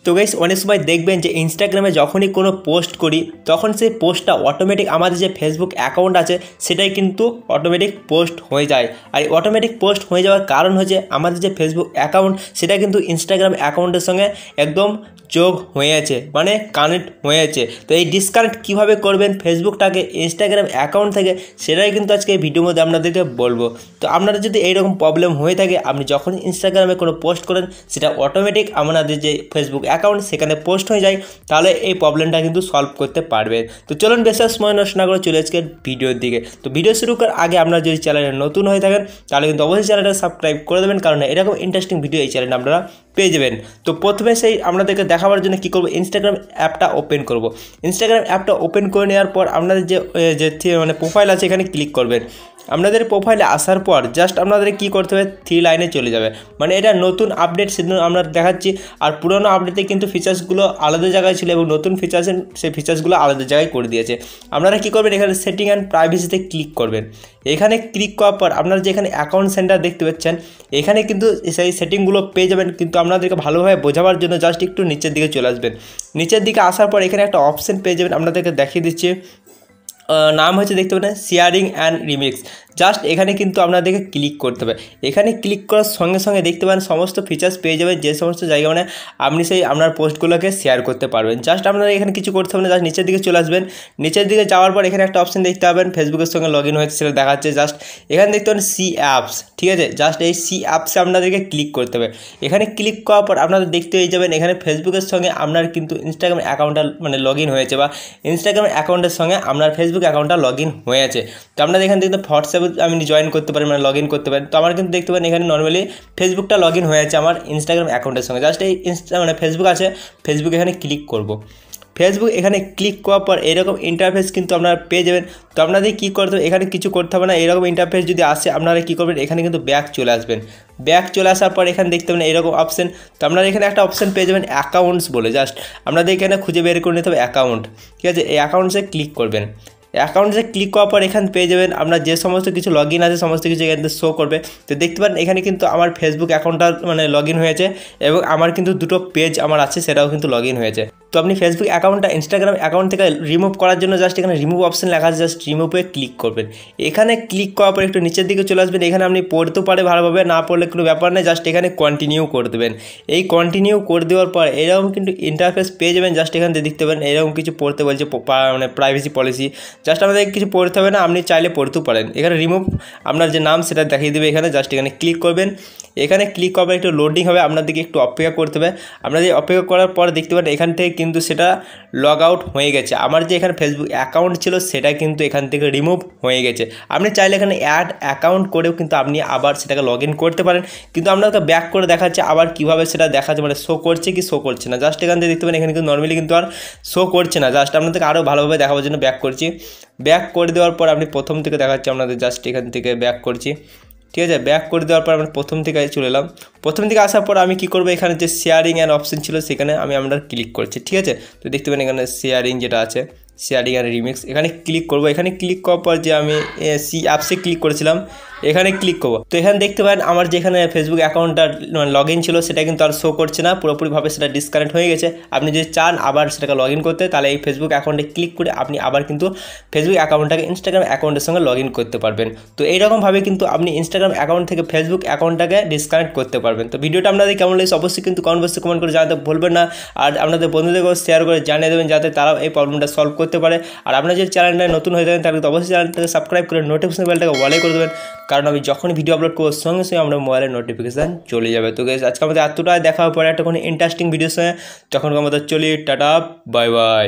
তো গাইস অনেক সময় দেখবেন যে ইনস্টাগ্রামে যখনই কোনো পোস্ট করি তখন সেই পোস্টটা অটোমেটিক আমাদের যে ফেসবুক অ্যাকাউন্ট আছে সেটাই কিন্তু অটোমেটিক পোস্ট হয়ে যায়। আর এই অটোমেটিক পোস্ট হয়ে যাওয়ার কারণ হচ্ছে আমাদের যে ফেসবুক অ্যাকাউন্ট সেটা কিন্তু ইনস্টাগ্রাম অ্যাকাউন্টের সঙ্গে একদম যোগ হয়ে আছে, মানে কানেক্ট হয়ে আছে। তো এই ডিসকানেক্ট কীভাবে করবেন ফেসবুকটাকে ইনস্টাগ্রাম অ্যাকাউন্ট থেকে সেটাই কিন্তু আজকে এই ভিডিওর মধ্যে আপনাদেরকে বলবো। তো আপনারা যদি এইরকম প্রবলেম হয়ে থাকে, আপনি যখন ইনস্টাগ্রামে কোনো পোস্ট করেন সেটা অটোমেটিক আপনাদের যে ফেসবুক অ্যাকাউন্ট সেখানে পোস্ট হয়ে যায়, তাহলে এই প্রবলেমটা কিন্তু সলভ করতে পারবেন। তো চলুন বেশি সময় নষ্ট না করে চলে আজকের ভিডিওর দিকে। তো ভিডিও শুরু করার আগে আপনারা যদি চ্যানেলে নতুন হয়ে থাকেন তাহলে কিন্তু অবশ্যই চ্যানেলটা সাবস্ক্রাইব করে দেবেন, কারণ এরকম ইন্টারেস্টিং ভিডিও এই চ্যানেলে আপনারা পেয়ে যাবেন। তো প্রথমে সেই আপনাদেরকে দেখাবার জন্য কী করবো, ইনস্টাগ্রাম অ্যাপটা ওপেন করব। ইনস্টাগ্রাম অ্যাপটা ওপেন করে নেওয়ার পর আপনাদের যে মানে প্রোফাইল আছে এখানে ক্লিক করবেন। আপনাদের প্রোফাইলে আসার পর জাস্ট আপনাদের কী করতে হবে, 3 লাইনে চলে যাবে। মানে এটা নতুন আপডেট সেদিন আমরা দেখাচ্ছি, আর পুরোনো আপডেটে কিন্তু ফিচার্সগুলো আলাদা জায়গায় ছিল এবং নতুন ফিচার্স সেই ফিচার্সগুলো আলাদা জায়গায় করে দিয়েছে। আপনারা কী করবেন, এখানে সেটিং অ্যান্ড প্রাইভেসিতে ক্লিক করবেন। এখানে ক্লিক করার পর আপনারা যে এখানে অ্যাকাউন্ট সেন্টার দেখতে পাচ্ছেন এখানে কিন্তু সেই সেটিংগুলো পেয়ে যাবেন। কিন্তু আপনাদেরকে ভালোভাবে বোঝাবার জন্য জাস্ট একটু নিচের দিকে চলে আসবেন। নিচের দিকে আসার পর এখানে একটা অপশন পেয়ে যাবেন, আপনাদেরকে দেখিয়ে দিচ্ছি। নাম হচ্ছে দেখতে পাবেন শেয়ারিং অ্যান্ড রিমিক্স। জাস্ট এখানে কিন্তু আপনাদেরকে ক্লিক করতে হবে। এখানে ক্লিক করার সঙ্গে সঙ্গে দেখতে পাবেন সমস্ত ফিচার্স পেয়ে যাবেন, যে সমস্ত জায়গা মানে আপনি সেই আপনার পোস্টগুলোকে শেয়ার করতে পারবেন। জাস্ট আপনারা এখানে কিছু করতে হবে না, জাস্ট নিচের দিকে চলে আসবেন। নিচের দিকে যাওয়ার পর এখানে একটা অপশন দেখতে পাবেন ফেসবুকের সঙ্গে লগ ইন হয়েছে সেটা দেখাচ্ছে। জাস্ট এখানে দেখতে পাবেন সি অ্যাপস, ঠিক আছে। জাস্ট এই সি অ্যাপসে আপনাদেরকে ক্লিক করতে হবে। এখানে ক্লিক করার পর আপনারা দেখতে পেয়ে যাবেন এখানে ফেসবুকের সঙ্গে আপনার কিন্তু ইনস্টাগ্রাম অ্যাকাউন্টটা মানে লগ ইন হয়েছে, বা ইনস্টাগ্রাম অ্যাকাউন্টের সঙ্গে আপনার ফেসবুক অ্যাকাউন্টটা লগ ইন হয়ে আছে। তো আপনারা এখান থেকে হোয়াটসঅ্যাপে আপনি জয়েন করতে পারেন, মানে লগ ইন করতে পারেন। তো আমার কিন্তু দেখতে পারেন এখানে নর্মালি ফেসবুকটা লগ ইন হয়ে আছে আমার ইনস্টাগ্রাম অ্যাকাউন্টের সঙ্গে। জাস্ট এই মানে ফেসবুক আছে, ফেসবুক এখানে ক্লিক করব। ফেসবুক এখানে ক্লিক করার পর এরকম ইন্টারফেস কিন্তু আপনারা পেয়ে যাবেন। তো আপনাদের কী করতে হবে, এখানে কিছু করতে হবে না। এরকম ইন্টারফেস যদি আসে আপনারা কী করবেন, এখানে কিন্তু ব্যাক চলে আসবেন। ব্যাক চলে আসার পর এখানে দেখতে পাবেন এরকম অপশন। তো আপনারা এখানে একটা অপশন পেয়ে যাবেন অ্যাকাউন্টস বলে। জাস্ট আপনাদের এখানে খুঁজে বের করে নিতে হবে অ্যাকাউন্ট, ঠিক আছে। এই অ্যাকাউন্টসে ক্লিক করবেন। অ্যাকাউন্টে ক্লিক করার পর এখানে পেয়ে যাবেন আপনার যে সমস্ত কিছু লগ ইন আছে সমস্ত কিছু এখানে শো করবে। তো দেখতে পারেন এখানে কিন্তু আমার ফেসবুক অ্যাকাউন্টটা মানে লগ ইন হয়েছে এবং আমার কিন্তু দুটো পেজ আমার আছে সেটাও কিন্তু লগ ইন হয়েছে। তো আপনি ফেসবুক অ্যাকাউন্টটা ইনস্টাগ্রাম অ্যাকাউন্ট থেকে রিমুভ করার জন্য জাস্ট এখানে রিমুভ অপশন লেখা আছে, জাস্ট রিমুভে ক্লিক করবেন। এখানে ক্লিক করার পর একটু নিচের দিকে চলে আসবেন। এখানে আপনি পড়তেও পারে ভালোভাবে, না পড়লে কোনো ব্যাপার নেই, জাস্ট এখানে কন্টিনিউ করে দেবেন। এই কন্টিনিউ করে দেওয়ার পর এরকম কিন্তু ইন্টারফেস পেয়ে যাবেন। জাস্ট এখানে দেখতে পাবেন এরকম কিছু পড়তে বলছে, মানে প্রাইভেসি পলিসি। জাস্ট আমাদের কিছু পড়তে হবে না, আপনি চাইলে পড়তেও পারেন। এখানে রিমুভ আপনার যে নাম সেটা দেখিয়ে দেবে এখানে। জাস্ট এখানে ক্লিক করবেন। এখানে ক্লিক করবেন, একটু লোডিং হবে, আপনাদেরকে একটু অপেক্ষা করতে হবে। আপনাদের অপেক্ষা করার পর দেখতে পারেন এখান থেকে কিন্তু সেটা লগ আউট হয়ে গেছে। আমার যে এখানে ফেসবুক অ্যাকাউন্ট ছিল সেটা কিন্তু এখান থেকে রিমুভ হয়ে গেছে। আপনি চাইলে এখানে অ্যাড অ্যাকাউন্ট করেও কিন্তু আপনি আবার সেটাকে লগ ইন করতে পারেন, কিন্তু আপনাকে ব্যাক করে দেখাচ্ছে আবার কীভাবে সেটা দেখাচ্ছে, মানে শো করছে কি শো করছে না। জাস্ট এখান থেকে দেখতে পারেন এখানে কিন্তু নর্মালি কিন্তু আর শো করছে না। জাস্ট আপনাদেরকে আরও ভালোভাবে দেখাবার জন্য ব্যাক করছি। ব্যাক করে দেওয়ার পর আপনি প্রথম থেকে দেখাচ্ছি আপনাদের। জাস্ট এখান থেকে ব্যাক করছি, ঠিক আছে। ব্যাক করে দেওয়ার পর আমি প্রথম থেকে চলে এলাম। প্রথম থেকে আসার পর আমি কী করবো, এখানে যে শেয়ারিং অ্যান্ড অপশন ছিল সেখানে আমি আপনার ক্লিক করছি, ঠিক আছে। তো দেখতে পাবেন এখানে শেয়ারিং যেটা আছে, শেয়ারিং অ্যান্ড রিমিক্স, এখানে ক্লিক করবো। এখানে ক্লিক করার পর যে আমি সি অ্যাপসে ক্লিক করেছিলাম এখানে ক্লিক করবো। তো এখানে দেখতে পারেন আমার যেখানে ফেসবুক অ্যাকাউন্টটা লগ ইন ছিল সেটা কিন্তু আর শো করছে না, পুরোপুরিভাবে সেটা ডিসকানেক্ট হয়ে গেছে। আপনি যদি চান আবার সেটাকে লগ ইন করতে, তাহলে এই ফেসবুক অ্যাকাউন্টে ক্লিক করে আপনি আবার কিন্তু ফেসবুক অ্যাকাউন্টটাকে ইনস্টাগ্রাম অ্যাকাউন্টের সঙ্গে লগ ইন করতে পারবেন। তো এইরকমভাবে কিন্তু আপনি ইনস্টাগ্রাম অ্যাকাউন্ট থেকে ফেসবুক অ্যাকাউন্টটাকে ডিসকানেক্ট করতে পারবেন। তো ভিডিওটা আপনাদের কেমন লেগেছে অবশ্যই কিন্তু কমেন্ট বক্সে কমেন্ট করে জানাতে ভুলবেন না। আর আপনাদের বন্ধুদেরকেও শেয়ার করে জানিয়ে দেবেন যাতে তারাও এই প্রবলেমটা সলভ করতে পারে। আর আপনার যদি চ্যানেলটা নতুন হয়ে থাকেন তাহলে অবশ্যই চ্যানেলটাকে সাবস্ক্রাইব করে নোটিফিকেশন বেলটাকে অলে করে দেবেন, কারণ আমি যখন ভিডিও আপলোড করবো সঙ্গে সঙ্গে আমরা মোবাইলের নোটিফিকেশান চলে যাবে। তো গাইস আজকে আমাদের এতটাই দেখা পরে একটা কোনো ইন্টারেস্টিং ভিডিওর সঙ্গে, তখন আমাদের চলি, টাটা, বাই বাই।